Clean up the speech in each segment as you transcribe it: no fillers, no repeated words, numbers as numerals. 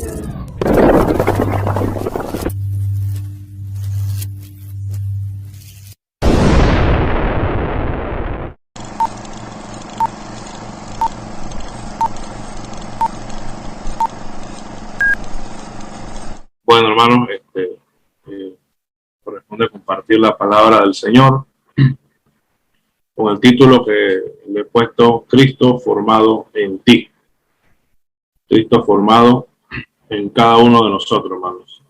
Bueno, hermanos, corresponde compartir la palabra del Señor con el título que le he puesto: Cristo formado en ti. Cristo formado en cada uno de nosotros, hermanos.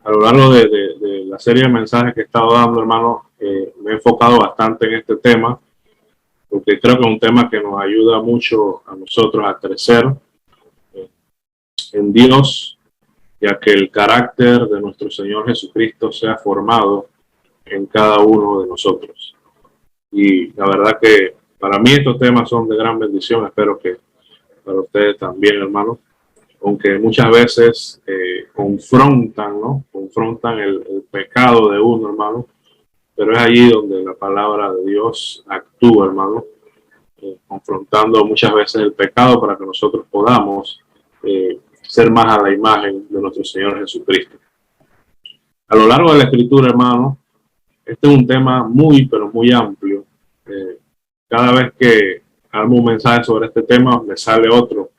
A lo largo de la serie de mensajes que he estado dando, hermanos, me he enfocado bastante en este tema, porque creo que es un tema que nos ayuda mucho a nosotros a crecer en Dios, ya que el carácter de nuestro Señor Jesucristo sea formado en cada uno de nosotros. Y la verdad que para mí estos temas son de gran bendición. Espero que para ustedes también, hermanos, aunque muchas veces confrontan, ¿no? Confrontan el pecado de uno, hermano, pero es allí donde la palabra de Dios actúa, hermano, confrontando muchas veces el pecado para que nosotros podamos ser más a la imagen de nuestro Señor Jesucristo. A lo largo de la Escritura, hermano, este es un tema muy, pero muy amplio. Cada vez que hago un mensaje sobre este tema, me sale otro,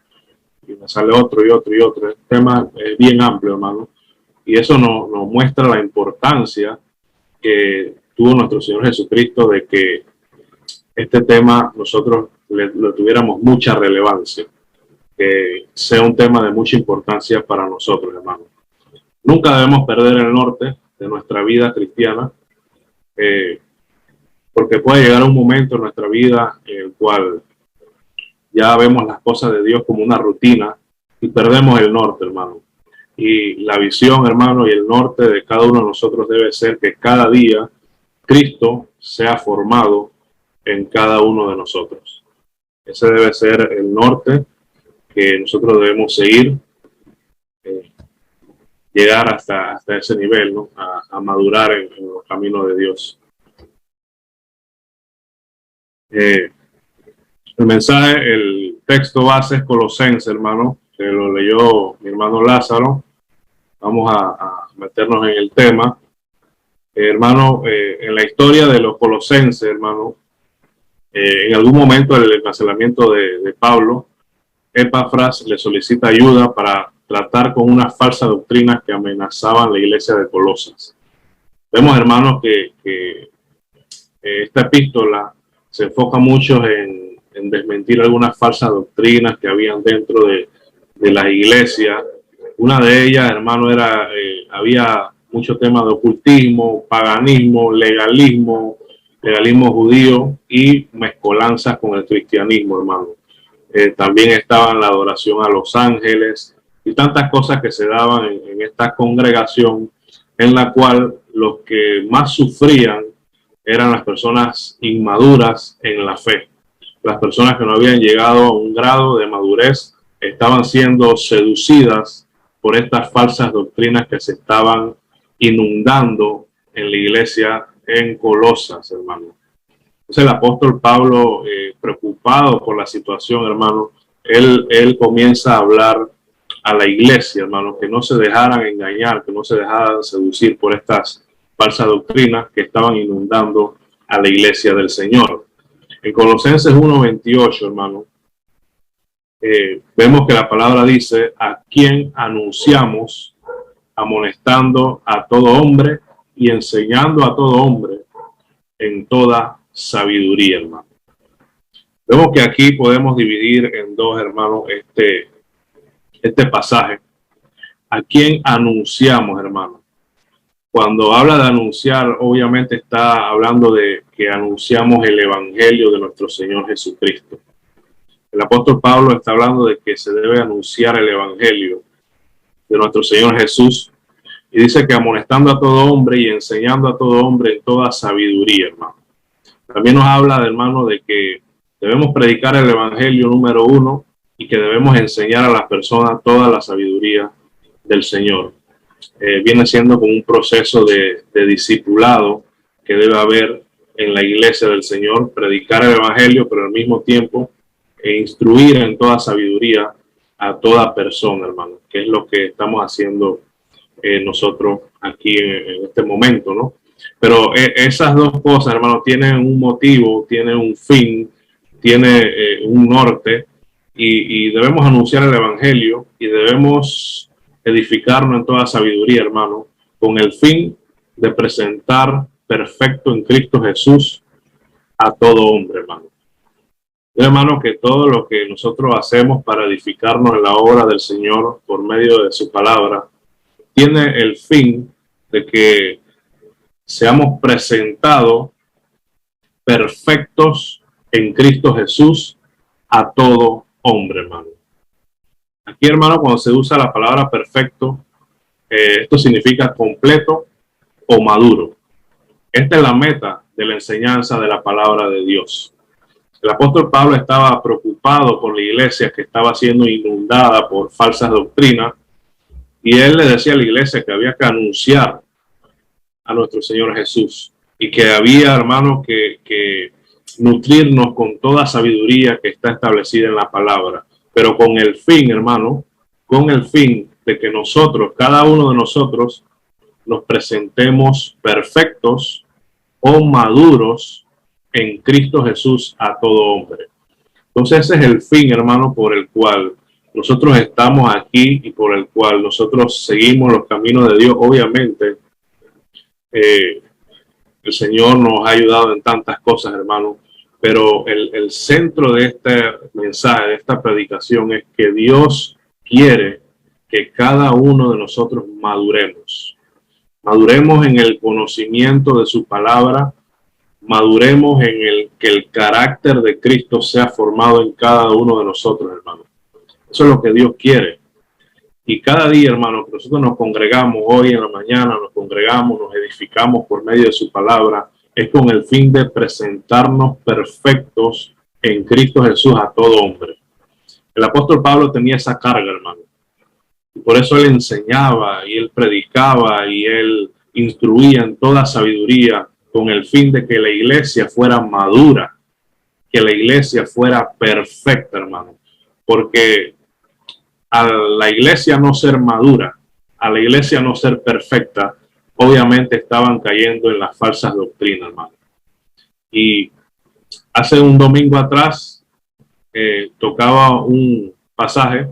y me sale otro y otro y otro. Este tema es bien amplio, hermano, y eso nos muestra la importancia que tuvo nuestro Señor Jesucristo de que este tema nosotros lo tuviéramos mucha relevancia, que sea un tema de mucha importancia para nosotros, hermano. Nunca debemos perder el norte de nuestra vida cristiana, porque puede llegar un momento en nuestra vida en el cual ya vemos las cosas de Dios como una rutina y perdemos el norte, hermano. Y la visión, hermano, y el norte de cada uno de nosotros debe ser que cada día Cristo sea formado en cada uno de nosotros. Ese debe ser el norte que nosotros debemos seguir, llegar hasta ese nivel, ¿no? A madurar en los caminos de Dios. El mensaje, el texto base es Colosenses, hermano, que lo leyó mi hermano Lázaro. Vamos a meternos en el tema. Hermano, en la historia de los colosenses, hermano, en algún momento del encarcelamiento de Pablo, Epafras le solicita ayuda para tratar con unas falsas doctrinas que amenazaban la iglesia de Colosas. Vemos, hermanos, que esta epístola se enfoca mucho en desmentir algunas falsas doctrinas que habían dentro de las iglesias. Una de ellas, hermano, era, había mucho tema de ocultismo, paganismo, legalismo judío y mezcolanzas con el cristianismo, hermano. También estaban la adoración a los ángeles y tantas cosas que se daban en esta congregación, en la cual los que más sufrían eran las personas inmaduras en la fe. Las personas que no habían llegado a un grado de madurez estaban siendo seducidas por estas falsas doctrinas que se estaban inundando en la iglesia en Colosas, hermano. Entonces el apóstol Pablo, preocupado por la situación, hermano, él comienza a hablar a la iglesia, hermano, que no se dejaran engañar, que no se dejaran seducir por estas falsas doctrinas que estaban inundando a la iglesia del Señor. En Colosenses 1:28, hermano, vemos que la palabra dice: a quien anunciamos, amonestando a todo hombre y enseñando a todo hombre en toda sabiduría, hermano. Vemos que aquí podemos dividir en dos, hermanos, este pasaje. ¿A quién anunciamos, hermano? Cuando habla de anunciar, obviamente está hablando de que anunciamos el evangelio de nuestro Señor Jesucristo. El apóstol Pablo está hablando de que se debe anunciar el evangelio de nuestro Señor Jesús, y dice que amonestando a todo hombre y enseñando a todo hombre en toda sabiduría, hermano. También nos habla, hermano, de que debemos predicar el evangelio número uno y que debemos enseñar a las personas toda la sabiduría del Señor. Viene siendo como un proceso de discipulado que debe haber en la iglesia del Señor: predicar el evangelio, pero al mismo tiempo instruir en toda sabiduría a toda persona, hermano, que es lo que estamos haciendo nosotros aquí en este momento, ¿no? Pero esas dos cosas, hermano, tienen un motivo, tienen un fin, tiene un norte, y debemos anunciar el evangelio y debemos edificarnos en toda sabiduría, hermano, con el fin de presentar perfecto en Cristo Jesús a todo hombre, hermano. Hermano, que todo lo que nosotros hacemos para edificarnos en la obra del Señor por medio de su palabra tiene el fin de que seamos presentados perfectos en Cristo Jesús a todo hombre, hermano. Aquí, hermano, cuando se usa la palabra perfecto, esto significa completo o maduro. Esta es la meta de la enseñanza de la palabra de Dios. El apóstol Pablo estaba preocupado por la iglesia que estaba siendo inundada por falsas doctrinas, y él le decía a la iglesia que había que anunciar a nuestro Señor Jesús y que había, hermano, que nutrirnos con toda sabiduría que está establecida en la palabra, pero con el fin, hermano, con el fin de que nosotros, cada uno de nosotros, nos presentemos perfectos o maduros en Cristo Jesús a todo hombre. Entonces ese es el fin, hermano, por el cual nosotros estamos aquí y por el cual nosotros seguimos los caminos de Dios. Obviamente, el Señor nos ha ayudado en tantas cosas, hermano, pero el centro de este mensaje, de esta predicación, es que Dios quiere que cada uno de nosotros maduremos. Maduremos en el conocimiento de su palabra, maduremos en que el carácter de Cristo sea formado en cada uno de nosotros, hermano. Eso es lo que Dios quiere. Y cada día, hermano, que nosotros nos congregamos hoy en la mañana, nos congregamos, nos edificamos por medio de su palabra, es con el fin de presentarnos perfectos en Cristo Jesús a todo hombre. El apóstol Pablo tenía esa carga, hermano. Y por eso él enseñaba y él predicaba y él instruía en toda sabiduría con el fin de que la iglesia fuera madura, que la iglesia fuera perfecta, hermano. Porque a la iglesia no ser madura, a la iglesia no ser perfecta, obviamente estaban cayendo en las falsas doctrinas, hermano. Y hace un domingo atrás tocaba un pasaje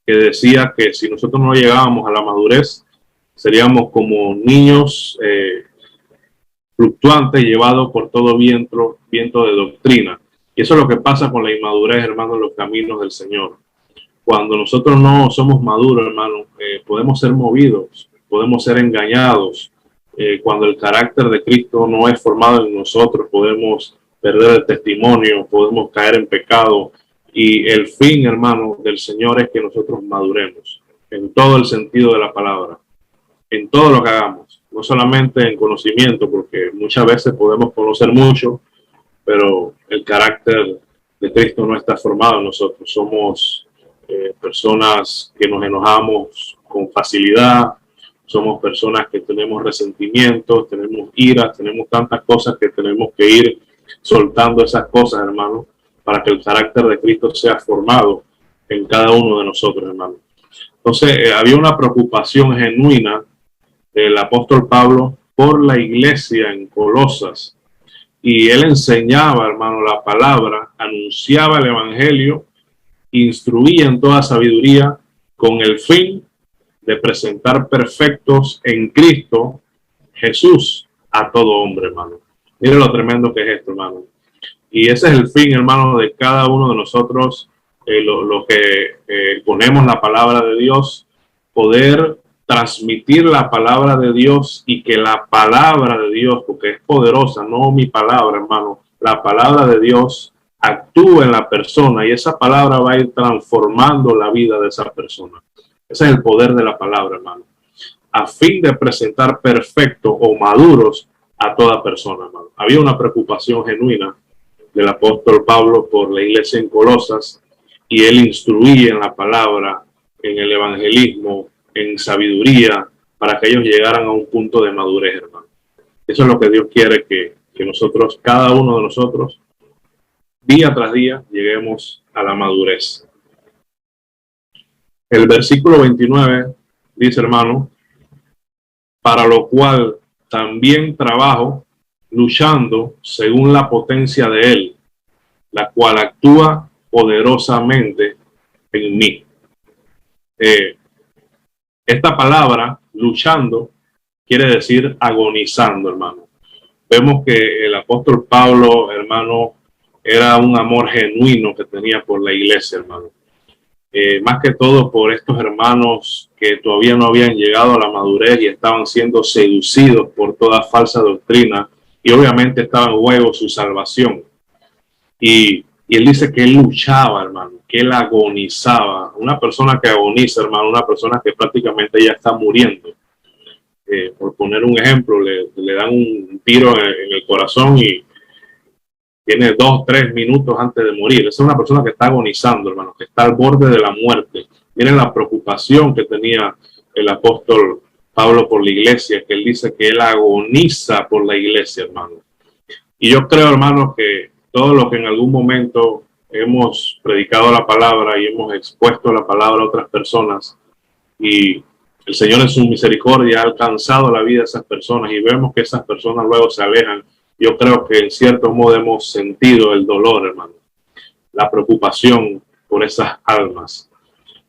que decía que si nosotros no llegábamos a la madurez, seríamos como niños fluctuantes llevados por todo viento de doctrina. Y eso es lo que pasa con la inmadurez, hermano, en los caminos del Señor. Cuando nosotros no somos maduros, hermano, podemos ser movidos, podemos ser engañados. Cuando el carácter de Cristo no es formado en nosotros, podemos perder el testimonio, podemos caer en pecado. Y el fin, hermano, del Señor es que nosotros maduremos en todo el sentido de la palabra, en todo lo que hagamos, no solamente en conocimiento, porque muchas veces podemos conocer mucho, pero el carácter de Cristo no está formado en nosotros. Somos personas que nos enojamos con facilidad, somos personas que tenemos resentimientos, tenemos ira, tenemos tantas cosas que tenemos que ir soltando esas cosas, hermano, para que el carácter de Cristo sea formado en cada uno de nosotros, hermano. Entonces, había una preocupación genuina del apóstol Pablo por la iglesia en Colosas, y él enseñaba, hermano, la palabra, anunciaba el evangelio, instruía en toda sabiduría con el fin de presentar perfectos en Cristo Jesús a todo hombre, hermano. Mire lo tremendo que es esto, hermano. Y ese es el fin, hermano, de cada uno de nosotros, lo que ponemos la palabra de Dios, poder transmitir la palabra de Dios y que la palabra de Dios, porque es poderosa, no mi palabra, hermano, la palabra de Dios actúa en la persona y esa palabra va a ir transformando la vida de esa persona. Ese es el poder de la palabra, hermano, a fin de presentar perfectos o maduros a toda persona, hermano. Había una preocupación genuina del apóstol Pablo por la iglesia en Colosas, y él instruía en la palabra, en el evangelismo, en sabiduría, para que ellos llegaran a un punto de madurez, hermano. Eso es lo que Dios quiere, que nosotros, cada uno de nosotros, día tras día, lleguemos a la madurez. El versículo 29 dice, hermano, para lo cual también trabajo, luchando según la potencia de Él, la cual actúa poderosamente en mí. Esta palabra, luchando, quiere decir agonizando, hermano. Vemos que el apóstol Pablo, hermano, era un amor genuino que tenía por la iglesia, hermano. Más que todo por estos hermanos que todavía no habían llegado a la madurez y estaban siendo seducidos por toda falsa doctrina, y obviamente estaba en juego su salvación. Y él dice que él luchaba, hermano, que él agonizaba. Una persona que agoniza, hermano, una persona que prácticamente ya está muriendo. Por poner un ejemplo, le dan un tiro en el corazón y tiene 2, 3 minutos antes de morir. Esa es una persona que está agonizando, hermano, que está al borde de la muerte. Miren la preocupación que tenía el apóstol Pablo por la iglesia, que él dice que él agoniza por la iglesia, hermano. Y yo creo, hermano, que todos los que en algún momento hemos predicado la palabra y hemos expuesto la palabra a otras personas, y el Señor en su misericordia ha alcanzado la vida de esas personas y vemos que esas personas luego se alejan, yo creo que en cierto modo hemos sentido el dolor, hermano, la preocupación por esas almas.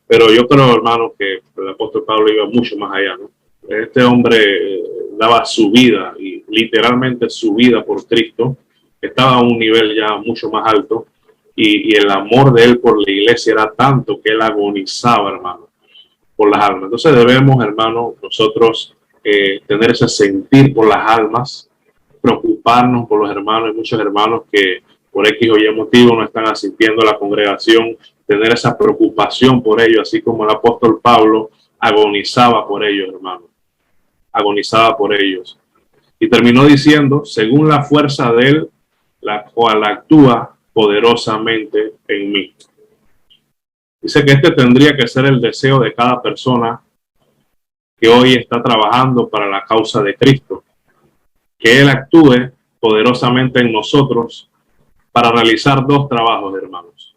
Pero yo creo, hermano, que el apóstol Pablo iba mucho más allá, ¿no? Este hombre daba su vida, y literalmente su vida por Cristo. Estaba a un nivel ya mucho más alto, y el amor de él por la iglesia era tanto que él agonizaba, hermano, por las almas. Entonces debemos, hermano, nosotros tener ese sentir por las almas, preocuparnos por los hermanos. Hay muchos hermanos que por X o Y motivo no están asistiendo a la congregación, tener esa preocupación por ellos, así como el apóstol Pablo agonizaba por ellos, hermano, agonizaba por ellos. Y terminó diciendo, según la fuerza de él, la cual actúa poderosamente en mí. Dice que este tendría que ser el deseo de cada persona que hoy está trabajando para la causa de Cristo, que Él actúe poderosamente en nosotros para realizar dos trabajos, hermanos.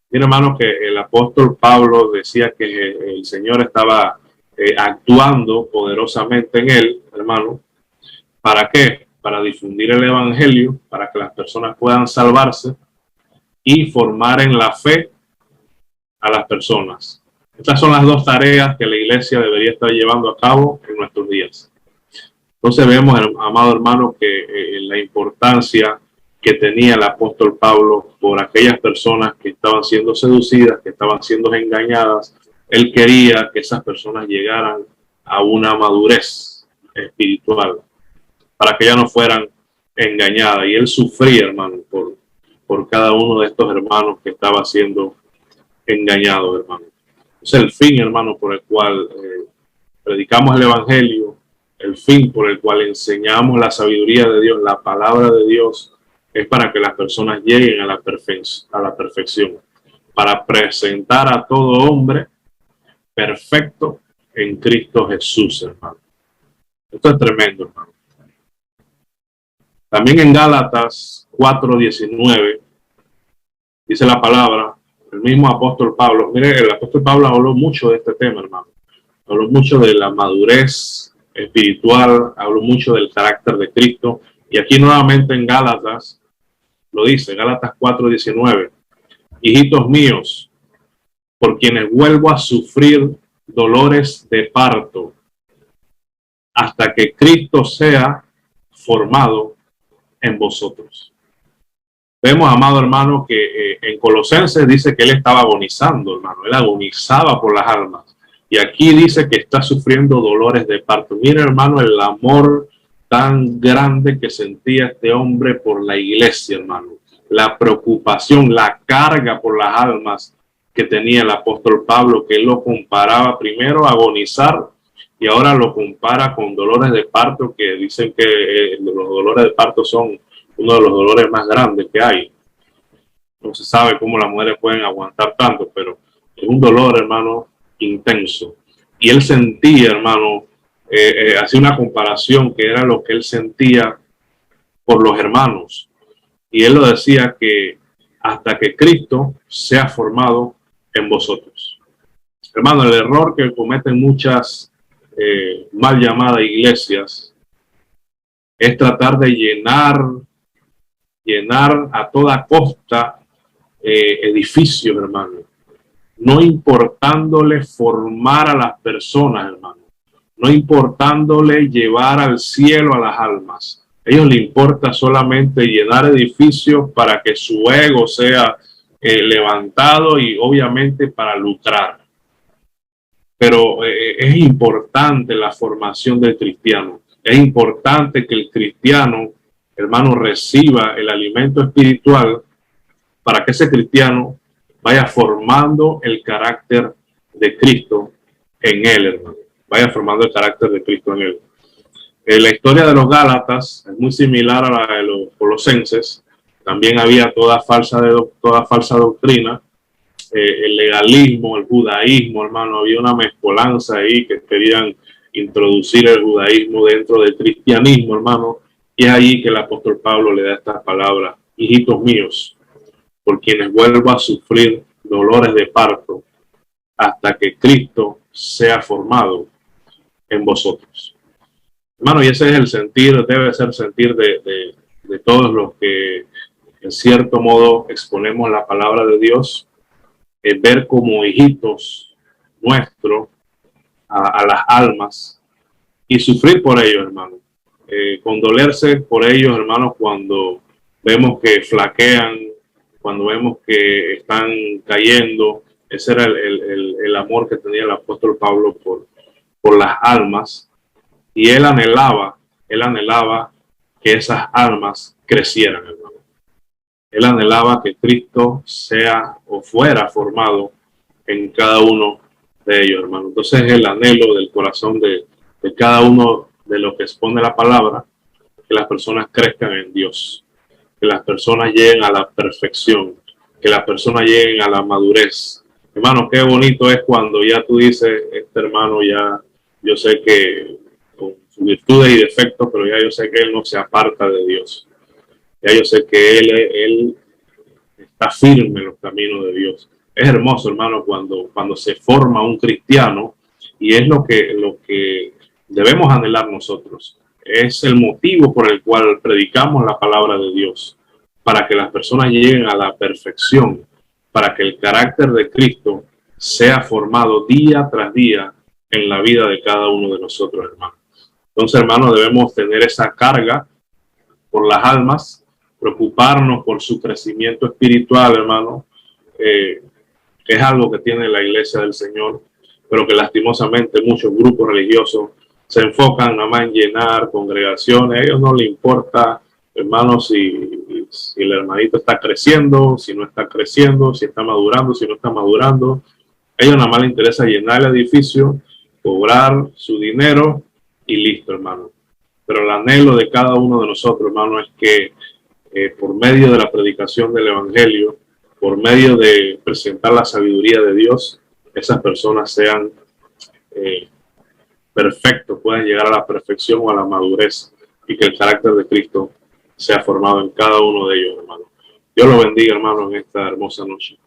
Mira, hermanos, que el apóstol Pablo decía que el Señor estaba actuando poderosamente en él, hermano. ¿Para qué? Para difundir el evangelio, para que las personas puedan salvarse y formar en la fe a las personas. Estas son las dos tareas que la iglesia debería estar llevando a cabo en nuestros días. Entonces vemos, amado hermano, que la importancia que tenía el apóstol Pablo por aquellas personas que estaban siendo seducidas, que estaban siendo engañadas. Él quería que esas personas llegaran a una madurez espiritual para que ya no fueran engañadas. Y él sufría, hermano, por cada uno de estos hermanos que estaba siendo engañado, hermano. Es el fin, hermano, por el cual predicamos el evangelio, el fin por el cual enseñamos la sabiduría de Dios, la palabra de Dios, es para que las personas lleguen a la perfección, para presentar a todo hombre perfecto en Cristo Jesús, hermano. Esto es tremendo, hermano. También en Gálatas 4:19 dice la palabra, el mismo apóstol Pablo. Mire, el apóstol Pablo habló mucho de este tema, hermano. Habló mucho de la madurez espiritual, habló mucho del carácter de Cristo. Y aquí nuevamente en Gálatas lo dice, Gálatas 4:19. Hijitos míos, por quienes vuelvo a sufrir dolores de parto, hasta que Cristo sea formado en vosotros. Vemos, amado hermano, que en Colosenses dice que él estaba agonizando, hermano. Él agonizaba por las almas. Y aquí dice que está sufriendo dolores de parto. Mira, hermano, el amor tan grande que sentía este hombre por la iglesia, hermano. La preocupación, la carga por las almas que tenía el apóstol Pablo, que él lo comparaba primero a agonizar y ahora lo compara con dolores de parto, que dicen que los dolores de parto son uno de los dolores más grandes que hay. No se sabe cómo las mujeres pueden aguantar tanto, pero es un dolor, hermano, intenso. Y él sentía, hermano, hacía una comparación que era lo que él sentía por los hermanos. Y él lo decía que hasta que Cristo sea formado en vosotros. Hermano, el error que cometen muchas mal llamadas iglesias es tratar de llenar a toda costa edificios, hermano, no importándole formar a las personas, hermano, no importándole llevar al cielo a las almas. A ellos les importa solamente llenar edificios para que su ego sea levantado y obviamente para lucrar. Pero es importante la formación del cristiano. Es importante que el cristiano, hermano, reciba el alimento espiritual para que ese cristiano vaya formando el carácter de Cristo en él, hermano. Vaya formando el carácter de Cristo en él. La historia de los Gálatas es muy similar a la de los colosenses. También había toda falsa doctrina. El legalismo, el judaísmo, hermano, había una mezcolanza ahí que querían introducir el judaísmo dentro del cristianismo, hermano, y es ahí que el apóstol Pablo le da estas palabras: hijitos míos, por quienes vuelvo a sufrir dolores de parto hasta que Cristo sea formado en vosotros. Hermano, y ese es el sentir, debe ser el sentir de todos los que en cierto modo exponemos la palabra de Dios. Ver como hijitos nuestros a las almas y sufrir por ellos, hermano. Condolerse por ellos, hermanos, cuando vemos que flaquean, cuando vemos que están cayendo. Ese era el amor que tenía el apóstol Pablo por las almas, y él anhelaba que esas almas crecieran, hermano. Él anhelaba que Cristo sea o fuera formado en cada uno de ellos, hermano. Entonces es el anhelo del corazón de cada uno de los que expone la palabra, que las personas crezcan en Dios, que las personas lleguen a la perfección, que las personas lleguen a la madurez. Hermano, qué bonito es cuando ya tú dices: este hermano ya, yo sé que con sus virtudes y defectos, pero ya yo sé que él no se aparta de Dios. Ya yo sé que él está firme en los caminos de Dios. Es hermoso, hermano, cuando se forma un cristiano, y es lo que debemos anhelar nosotros. Es el motivo por el cual predicamos la palabra de Dios, para que las personas lleguen a la perfección, para que el carácter de Cristo sea formado día tras día en la vida de cada uno de nosotros, hermano. Entonces, hermano, debemos tener esa carga por las almas, preocuparnos por su crecimiento espiritual, hermano. Es algo que tiene la iglesia del Señor, pero que lastimosamente muchos grupos religiosos se enfocan nada más en llenar congregaciones. A ellos no les importa, hermano, si el hermanito está creciendo, si no está creciendo, si está madurando, si no está madurando. A ellos nada más les interesa llenar el edificio, cobrar su dinero y listo, hermano. Pero el anhelo de cada uno de nosotros, hermano, es que por medio de la predicación del Evangelio, por medio de presentar la sabiduría de Dios, esas personas sean perfectos, puedan llegar a la perfección o a la madurez, y que el carácter de Cristo sea formado en cada uno de ellos, hermano. Dios lo bendiga, hermano, en esta hermosa noche.